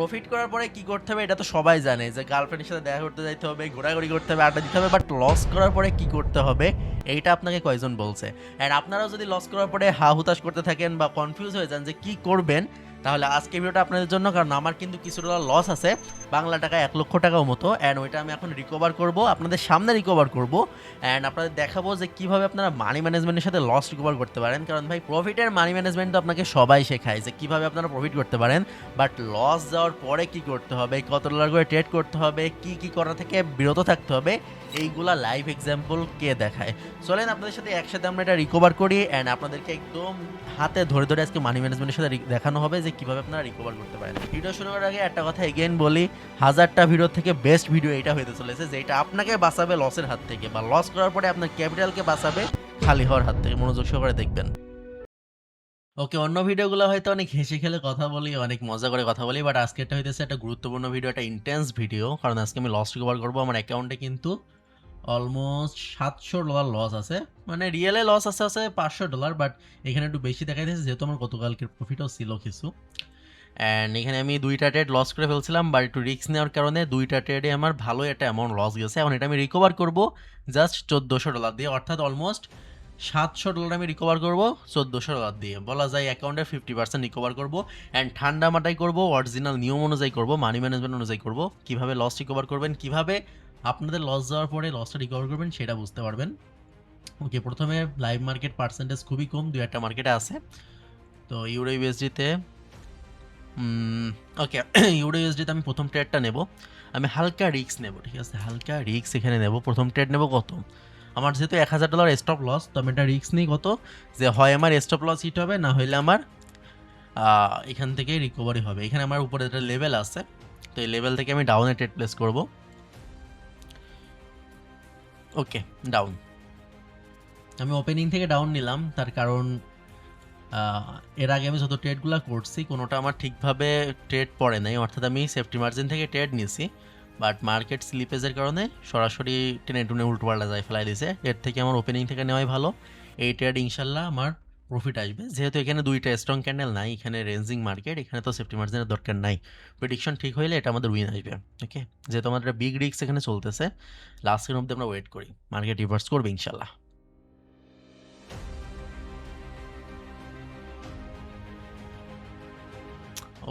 Profit করার পরে কি করতে হবে এটা তো সবাই জানে, যে গার্লফ্রেন্ডের সাথে দেখা করতে যাইতে হবে, ঘোরাঘুরি করতে হবে, আড্ডা দিতে হবে। বাট লস করার পরে কি করতে হবে এইটা আপনাকে কয়জন বলছে? অ্যান্ড আপনারাও যদি লস করার পরে হা হুতাশ করতে থাকেন বা কনফিউজ হয়ে যান যে কি করবেন, তাহলে আজকে ভিডিওটা আপনাদের জন্য। কারণ আমার কিন্তু কিছু ডলার লস আছে, বাংলা টাকা 1,00,000 টাকার মতো। অ্যান্ড ওইটা আমি এখন রিকভার করব, আপনাদের সামনে রিকভার করব। অ্যান্ড আপনাদের দেখাবো যে কীভাবে আপনারা মানি ম্যানেজমেন্টের সাথে লস রিকভার করতে পারেন। কারণ ভাই প্রফিটের মানি ম্যানেজমেন্ট তো আপনাকে সবাই শেখায় যে কীভাবে আপনারা প্রফিট করতে পারেন, বাট লস যাওয়ার পরে কি করতে হবে, কত ডলার করে ট্রেড করতে হবে, কি কি করা থেকে বিরত থাকতে হবে, এইগুলা লাইভ এক্সাম্পল কে দেখায়। চলেন আপনাদের সাথে একসাথে আমরা এটা রিকভার করি। অ্যান্ড আপনাদেরকে একদম হাতে ধরে ধরে আজকে মানি ম্যানেজমেন্টের সাথে দেখানো হবে যে কীভাবে আপনারা রিকভার করতে পারেন। ভিডিও শুরু করার আগে একটা কথা এগেইন বলি, 1000টা ভিডিও থেকে বেস্ট ভিডিও এটা হতে চলেছে, যেটা আপনাকে বাঁচাবে লসের হাত থেকে, বা লস করার পরে আপনার ক্যাপিটালকে বাঁচাবে খালি হওয়ার হাত থেকে। মনোযোগ সহকারে দেখবেন। ওকে, অন্য ভিডিওগুলো হয়তো অনেক হেসে খেলে কথা বলি, অনেক মজা করে কথা বলি, বাট আজকেরটা হইতেছে একটা গুরুত্বপূর্ণ ভিডিও, একটা ইন্টেন্স ভিডিও। কারণ আজকে আমি লস রিকভার করবো। আমার অ্যাকাউন্টে কিন্তু অলমোস্ট $700 লস আছে, মানে রিয়েলে লস আছে আছে $500, বাট এখানে একটু বেশি দেখাই দিয়েছে যেহেতু আমার গতকালকের প্রফিটও ছিল কিছু। অ্যান্ড এখানে আমি 2টা ট্রেড লস করে ফেলছিলাম, বাট একটু রিস্ক নেওয়ার কারণে 2টা ট্রেডে আমার ভালো একটা অ্যামাউন্ট লস গেছে। এখন এটা আমি রিকভার করবো জাস্ট $1,400 দিয়ে, অর্থাৎ অলমোস্ট $700 আমি রিকভার করবো $1,400 দিয়ে। বলা যায় অ্যাকাউন্টের 50% রিকভার করবো। অ্যান্ড ঠান্ডা মাথায় করবো, অরিজিনাল নিয়ম অনুযায়ী করবো, মানি ম্যানেজমেন্ট অনুযায়ী করবো। কীভাবে লস রিকভার করবেন, কীভাবে আপনাদের লস যাওয়ার পরে লসটা রিকভার করবেন সেটা বুঝতে পারবেন। ওকে, প্রথমে লাইভ মার্কেট পার্সেন্টেজ খুবই কম, 2-1টা মার্কেটে আছে। তো ইউরো ইউএসডিতে ওকে ইউরো ইউএসডিতে আমি প্রথম ট্রেডটা নেব। আমি হালকা রিস্ক নেব, ঠিক আছে, হালকা রিস্ক এখানে নেব। প্রথম ট্রেড নেব কত, আমার যেহেতু $1,000 স্টপ লস, তো আমি একটা রিস্ক নিই কত, যে হয় আমার স্টপ লস হিট হবে, না হইলে আমার এখান থেকে রিকভারি হবে। এখানে আমার উপরে একটা লেভেল আছে, তো এই লেভেল থেকে আমি ডাউনে ট্রেড প্লেস করব। ওকে, ডাউন আমি ওপেনিং থেকে ডাউন নিলাম, তার কারণ এর আগে আমি যত ট্রেডগুলো করছি কোনোটা আমার ঠিকভাবে ট্রেড পড়ে নাই, অর্থাৎ আমি সেফটি মার্জিন থেকে ট্রেড নিয়েছি, বাট মার্কেট স্লিপেজের কারণে সরাসরি টেনে টুনে উল্টোপাল্টা যায় ফেলাই দিয়েছে। এর থেকে আমার ওপেনিং থেকে নেওয়াই ভালো। এই ট্রেড ইনশাল্লাহ আমার প্রফিট আসবে, যেহেতু এখানে 2টা স্ট্রং ক্যান্ডেল নাই, এখানে রেঞ্জিং মার্কেট, এখানে তো সেফটি মার্জিনের দরকার নাই। প্রেডিকশন ঠিক হইলে এটা আমাদের উইন আসবে। ওকে, যেহেতু আমাদের বিগ রিস্ক এখানে চলতেছে, লাস্টের মধ্যে আমরা ওয়েট করি, মার্কেট রিভার্স করবে ইনশাল্লাহ।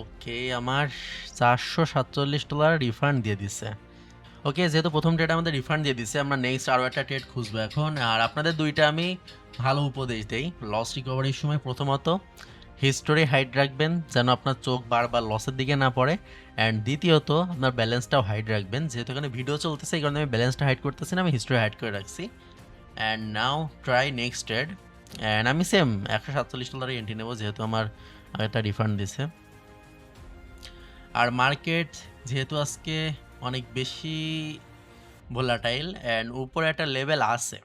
ওকে, আমার $447 রিফান্ড দিয়ে দিছে। ওকে, যেহেতু প্রথম ট্রেড আমাদের রিফান্ড দিয়ে দিছে, আমরা নেক্সট আরও একটা ট্রেড খুঁজবো এখন। আর আপনাদের 2টা আমি ভালো উপদেশ দেই লস রিকভারির সময়। প্রথমত হিস্টোরি হাইড রাখবেন, যেন আপনার চোখ বারবার লসের দিকে না পড়ে। অ্যান্ড দ্বিতীয়ত আপনার ব্যালেন্সটাও হাইড রাখবেন, যেহেতু এখানে ভিডিও চলতেছে এই কারণে আমি ব্যালেন্সটা হাইড করতেছি না, আমি হিস্টোরি হাইড করে রাখছি। And now try next trade. And আমি সেম $147 এন্ট্রি নেবো, যেহেতু আমার একটা রিফান্ড দিছে। আর মার্কেট যেহেতু আজকে অনেক বেশি ভোলাটাইল অ্যান্ড উপরে একটা লেভেল আছে,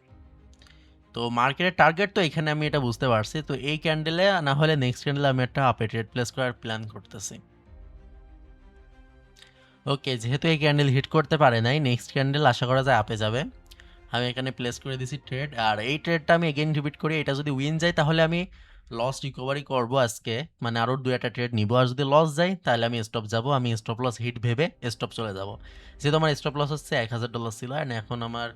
তো মার্কেটের টার্গেট তো এখানে আমি এটা বুঝতে পারছি। তো এই ক্যান্ডেলে না হলে নেক্সট ক্যান্ডেলে আমি একটা আপে ট্রেড প্লেস করার প্ল্যান করতেছি। ওকে, যেহেতু এই ক্যান্ডেল হিট করতে পারে নাই, নেক্সট ক্যান্ডেল আশা করা যায় আপে যাবে। আমি এখানে প্লেস করে দিছি ট্রেড। আর এই ট্রেডটা আমি এগেইন রিপিট করি, এটা যদি উইন যায় তাহলে আমি লস রিকভারি করবো আজকে, মানে আরও 2-1টা ট্রেড নিব। আর যদি লস যায় তাহলে আমি স্টপ যাব, আমি স্টপ লস হিট ভেবে স্টপ চলে যাব। যেহেতু আমার স্টপ লস হচ্ছে $1,000 ছিল, অ্যান্ড এখন আমার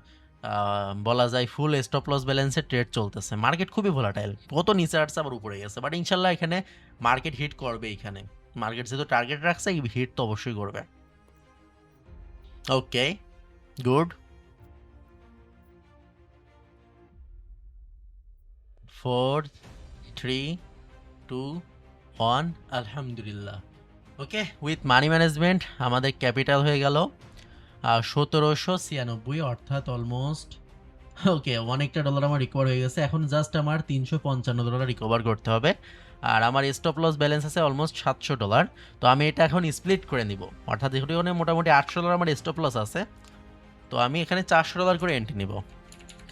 বলা যায় ফুল স্টপ লস ব্যালেন্সে ট্রেড চলতেছে। মার্কেট খুবই ভোলাটাইল, কত নিচে আসছে আবার উপরে গেছে, বাট ইনশাল্লাহ এখানে মার্কেট হিট করবে। এখানে মার্কেট যেহেতু টার্গেট রাখছে, হিট তো অবশ্যই করবে। ওকে, গুড। 4, 3, 2, 1, আলহামদুলিল্লাহ। ওকে, উইথ মানি ম্যানেজমেন্ট আমাদের ক্যাপিটাল হয়ে গেল 1796, অর্থাৎ অলমোস্ট ওকে অনেকটা ডলার আমার রিকভার হয়ে গেছে। এখন জাস্ট আমার $355 রিকভার করতে হবে। আর আমার স্টপ লস ব্যালেন্স আছে অলমোস্ট $700। তো আমি এটা এখন স্প্লিট করে নিব, অর্থাৎ এখানে মোটামুটি $800 আমার স্টপ লস আছে। তো আমি এখানে $400 করে এন্ট্রি নিব।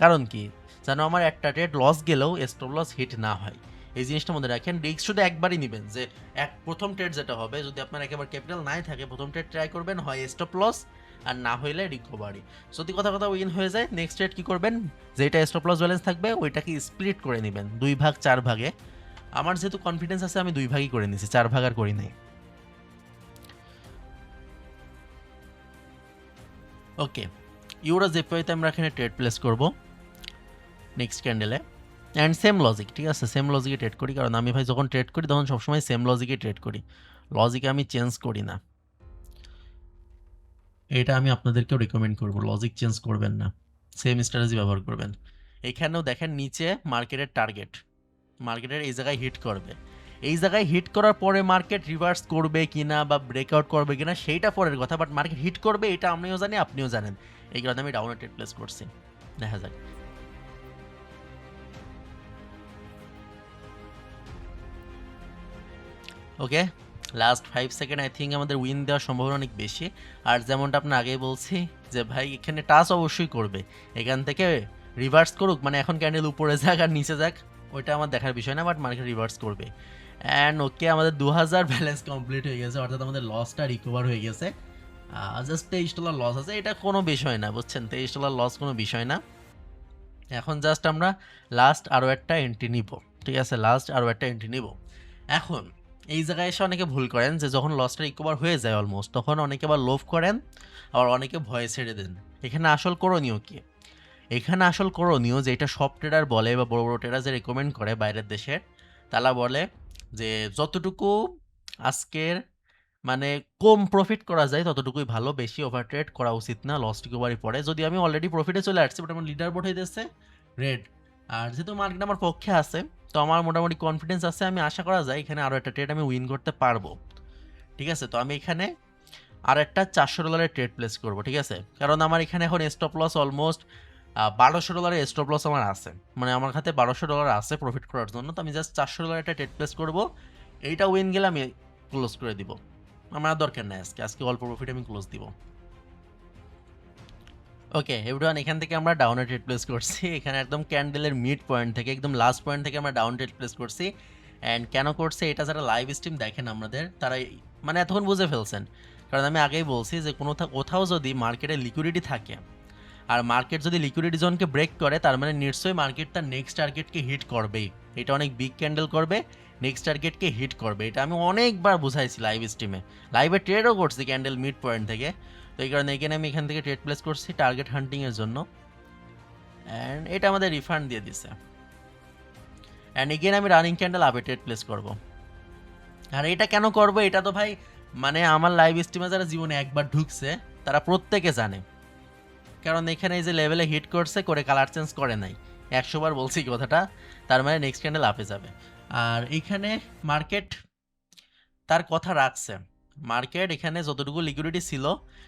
কারণ কি, যেন আমার একটা ট্রেড লস গেলেও স্টপ লস হিট না হয়। এই জিনিসটা মনে রাখেন, রিস্ক শুধু একবারই নেবেন, যে প্রথম ট্রেড যেটা হবে, যদি আপনার একেবারে ক্যাপিটাল নাই থাকে, প্রথম ট্রেড ট্রাই করবেন হয় স্টপ লস, আর না হইলে রিকভারি। যদি কথা উইন হয়ে যায়, নেক্সট ট্রেড কী করবেন, যেটা স্টপ লস ব্যালেন্স থাকবে ওইটাকে স্প্লিট করে নেবেন 2 ভাগ 4 ভাগে। আমার যেহেতু কনফিডেন্স আছে আমি 2 ভাগই করে নিয়েছি, 4 ভাগ আর করি নাই। ওকে, ইউরো জেপিওতে আমরা এখানে ট্রেড প্লেস করব নেক্সট ক্যান্ডেলে, অ্যান্ড সেম লজিক, ঠিক আছে, সেম লজিকে ট্রেড করি, কারণ আমি ভাই যখন ট্রেড করি তখন সবসময় সেম লজিকে ট্রেড করি, লজিকে আমি চেঞ্জ করি না। এটা আমি আপনাদেরকেও রেকমেন্ড করব, লজিক চেঞ্জ করবেন না, সেম স্ট্র্যাটেজি ব্যবহার করবেন। এখানেও দেখেন নিচে মার্কেটের টার্গেট, মার্কেটের এই জায়গায় হিট করবে, এই জায়গায় হিট করার পরে মার্কেট রিভার্স করবে কিনা বা ব্রেকআউট করবে কিনা সেইটা পরের কথা, বাট মার্কেট হিট করবে এটা আমিও জানি আপনিও জানেন, এই কারণে আমি ডাউনে ট্রেড প্লেস করছি। দেখা যাক। ওকে, লাস্ট 5 সেকেন্ড আই থিঙ্ক আমাদের উইন দেওয়ার সম্ভাবনা অনেক বেশি। আর যেমনটা আপনার আগেই বলছি যে ভাই এখানে টাচ অবশ্যই করবে, এখান থেকে রিভার্স করুক, মানে এখন ক্যান্ডেল উপরে যাক আর নিচে যাক ওইটা আমার দেখার বিষয় না, বাট মার্কেট রিভার্স করবে। অ্যান্ড ওকে, আমাদের 2000 ব্যালেন্স কমপ্লিট হয়ে গেছে, অর্থাৎ আমাদের লসটা রিকভার হয়ে গেছে। জাস্ট $23 লস আছে, এটা কোনো বিষয় না, বুঝছেন, $23 লস কোনো বিষয় না। এখন জাস্ট আমরা লাস্ট আরও একটা এন্ট্রি নিব, ঠিক আছে, লাস্ট আরও একটা এন্ট্রি নিব। এখন এই জায়গায় এসে অনেকে ভুল করেন যে যখন লসটা রিকভার হয়ে যায় অলমোস্ট, তখন অনেকে আবার লোভ করেন, আবার অনেকে ভয় ছেড়ে দেন। এখানে আসল করণীয় কি? এখানে আসল করণীয় যে এটা সব ট্রেডার বলে বা বড় বড় ট্রেডার যে রেকমেন্ড করে বাইরের দেশের, তারা বলে যে যতটুকু আজকের মানে কম প্রফিট করা যায় ততটুকুই ভালো, বেশি ওভার ট্রেড করা উচিত না লস রিকভারি পরে। যদি আমি অলরেডি প্রফিটে চলে আসছি, বাট আমার লিডার বোর্ড হইতেছে রেড, আর যেহেতু মার্কেট আমার পক্ষে আছে, তো আমার মোটামুটি কনফিডেন্স আছে, আমি আশা করা যায় এখানে আরও একটা ট্রেড আমি উইন করতে পারবো, ঠিক আছে। তো আমি এখানে আর একটা $400 ট্রেড প্লেস করব, ঠিক আছে, কারণ আমার এখানে এখন stop loss almost $1200 stop loss আমার আছে, মানে আমার হাতে $1200 আছে প্রফিট করার জন্য। তো আমি জাস্ট $400 একটা ট্রেড প্লেস করব, এইটা উইন গেলে আমি ক্লোজ করে দিব, আমার আর দরকার নেই, আজকে অল্প প্রফিট আমি ক্লোজ দিব। ওকে এভরিওয়ান, এখান থেকে আমরা ডাউনে ট্রেড প্লেস করছি, এখানে একদম ক্যান্ডেলের মিড পয়েন্ট থেকে একদম লাস্ট পয়েন্ট থেকে আমরা ডাউন ট্রেড প্লেস করছি। অ্যান্ড কেন করছে এটা যারা লাইভ স্ট্রিম দেখেন আমাদের, তারা মানে এতক্ষণ বুঝে ফেলছেন, কারণ আমি আগেই বলছি যে কোথাও যদি মার্কেটে লিকুইডিটি থাকে, আর মার্কেট যদি লিকুইডিটি জোনকে ব্রেক করে, তার মানে নিশ্চয়ই মার্কেট তার নেক্সট টার্গেটকে হিট করবেই, এটা অনেক বিগ ক্যান্ডেল করবে, নেক্সট টার্গেটকে হিট করবে, এটা আমি অনেকবার বুঝাইছি লাইভ স্ট্রিমে, লাইভে ট্রেডও করছি ক্যান্ডেল মিড পয়েন্ট থেকে। তো এই কারণে এখানে আমি এখান থেকে ট্রেড প্লেস করছি টার্গেট হান্টিংয়ের জন্য, অ্যান্ড এটা আমাদের রিফান্ড দিয়ে দিছে। অ্যান্ড এগেন আমি রানিং ক্যান্ডেল আপে ট্রেড প্লেস করব। আর এটা কেন করব, এটা তো ভাই মানে আমার লাইভ স্ট্রিমে যারা জীবনে একবার ঢুকছে তারা প্রত্যেকে জানে, কারণ এখানে এই যে লেভেলে হিট করছে করে কালার চেঞ্জ করে নাই, 100 বার বলছি কথাটা, তার মানে নেক্সট ক্যান্ডেল আপে যাবে। আর এইখানে মার্কেট তার কথা রাখছে, মার্কেট এখানে যতটুকু লিকুইডিটি ছিল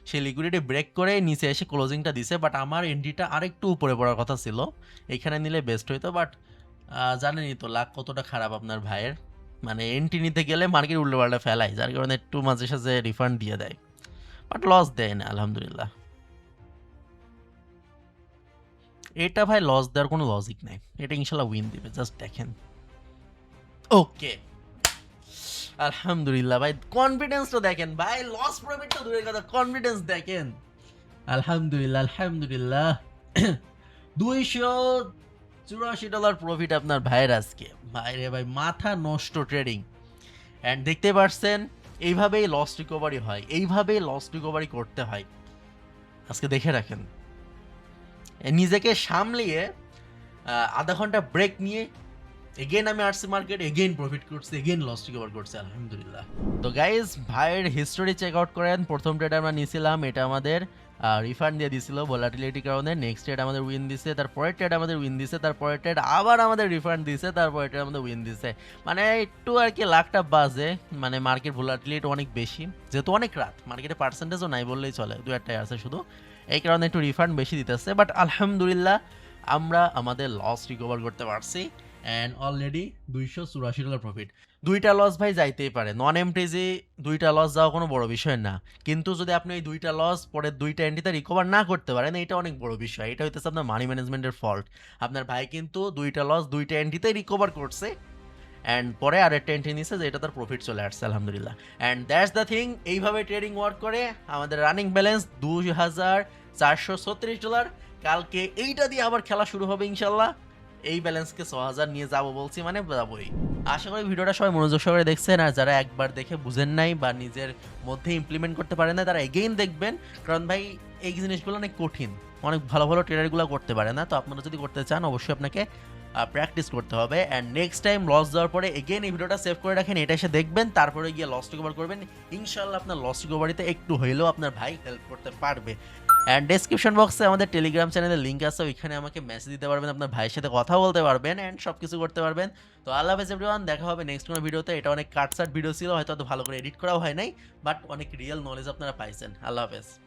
সেই লিকুইডিটি ব্রেক করে নিচে এসে ক্লোজিংটা দিছে, বাট আমার এন্ট্রিটা আরেকটু উপরে পড়ার কথা ছিল, এখানে নিলে বেস্ট হইতো, বাট জানেনই তো লাক কতটা খারাপ আপনার ভাইয়ের, মানে এন্ট্রি নিতে গেলে মার্কেট উল্টো পাল্টা ফেলায়, যার কারণে একটু মাঝে সাঝে রিফান্ড দিয়ে দেয়, বাট লস দেয় না আলহামদুলিল্লাহ। এটা ভাই লস দেওয়ার কোনো লজিক নাই, এটা ইনশাল্লাহ উইন দিবে, জাস্ট দেখেন। ওকে আলহামদুলিল্লাহ ভাই, কনফিডেন্সটা দেখেন ভাই, লস প্রফিট তো দূরের কথা, কনফিডেন্স দেখেন, আলহামদুলিল্লাহ আলহামদুলিল্লাহ। $284 প্রফিট আপনার ভাইয়ের আজকে, ভাইরে ভাই মাথা নষ্ট ট্রেডিং। অ্যান্ড দেখতে পারছেন এইভাবেই লস রিকভারি হয়, এইভাবেই লস রিকভারি করতে হয়, আজকে দেখে রাখেন। নিজেকে সামলিয়ে আধা ঘন্টা ব্রেক নিয়ে এগেন আমি আসছি মার্কেট, এগেন প্রফিট করছি, এগেন লস রিকভার করছি আলহামদুলিল্লাহ। তো গাইজ ভাইয়ের হিস্টোরি চেক আউট করেন, প্রথম ট্রেড আমরা নিয়েছিলাম, এটা আমাদের রিফান্ড দিয়ে দিছিল ভোলাটিলিটির কারণে, নেক্সট ট্রেড আমাদের উইন দিছে, তারপরের ট্রেড আমাদের উইন দিছে, তারপরের ট্রেড আবার আমাদের রিফান্ড দিছে, তারপরের ট্রেড আমাদের উইন দিছে, মানে একটু আর কি লাখটা বাজে, মানে মার্কেট ভোলাটিলিটি অনেক বেশি, যেহেতু অনেক রাত মার্কেটে পার্সেন্টেজও নাই বললেই চলে, দু একটাই আছে শুধু, এই কারণে একটু রিফান্ড বেশি দিতেছে, বাট আলহামদুলিল্লাহ আমরা আমাদের লস রিকভার করতে পারছি। অ্যান্ড অলরেডি $284 প্রফিট, দুইটা লস ভাই যাইতেই পারে, নন এমটিজি দুইটা লস যাওয়া কোনো বড় বিষয় না, কিন্তু যদি আপনি ওই দুইটা লস পরে দুইটা এন্ট্রিতে রিকভার না করতে পারেন, এটা অনেক বড় বিষয়, এটা হইতেছে আপনার মানি ম্যানেজমেন্টের ফল্ট। আপনার ভাই কিন্তু দুইটা লস দুইটা এন্ট্রিতেই রিকভার করছে, অ্যান্ড পরে আরেকটা এন্ট্রি নিচ্ছে যেটা তার প্রফিট চলে আসছে আলহামদুলিল্লাহ। অ্যান্ড দ্যাটস দ্য থিং, এইভাবে ট্রেডিং ওয়ার্ক করে। আমাদের রানিং ব্যালেন্স $2436, কালকে এইটা দিয়ে আবার খেলা শুরু হবে ইনশাল্লাহ, এই ব্যালেন্সকে 6000 নিয়ে যাবো বলছি, মানে যাবোই। আশা করি ভিডিওটা সবাই মনোযোগ সহকারে দেখছেন, আর যারা একবার দেখে বুঝেন নাই বা নিজের মধ্যে ইমপ্লিমেন্ট করতে পারেন না তারা এগেইন দেখবেন, কারণ ভাই এই জিনিসগুলো অনেক কঠিন, অনেক ভালো ভালো ট্রেডারগুলো করতে পারে না। তো আপনারা যদি করতে চান অবশ্যই আপনাকে প্র্যাকটিস করতে হবে। অ্যান্ড নেক্সট টাইম লস দেওয়ার পরে এগেন এই ভিডিওটা সেভ করে রাখেন, এটা এসে দেখবেন, তারপরে গিয়ে লস রিকভার করবেন। ইনশাল্লাহ আপনার লস রিকভারিতে একটু হইলেও আপনার ভাই হেল্প করতে পারবে। অ্যান্ড ডেসক্রিপশন বক্সে আমাদের টেলিগ্রাম চ্যানেলের লিঙ্ক আছে, ওইখানে আমাকে মেসেজ দিতে পারবেন, আপনার ভাইয়ের সাথে কথা বলতে পারবেন অ্যান্ড সব কিছু করতে পারবেন। তো আল্লাহ হাফেজ এভরিওয়ান, দেখা হবে নেক্সট কোনো ভিডিওতে। এটা অনেক কাটসাট ভিডিও ছিল, হয়তো অত ভালো করে এডিট করাও হয় নাই, বাট অনেক রিয়েল নলেজ আপনারা পাইছেন। আল্লাহ হাফেজ।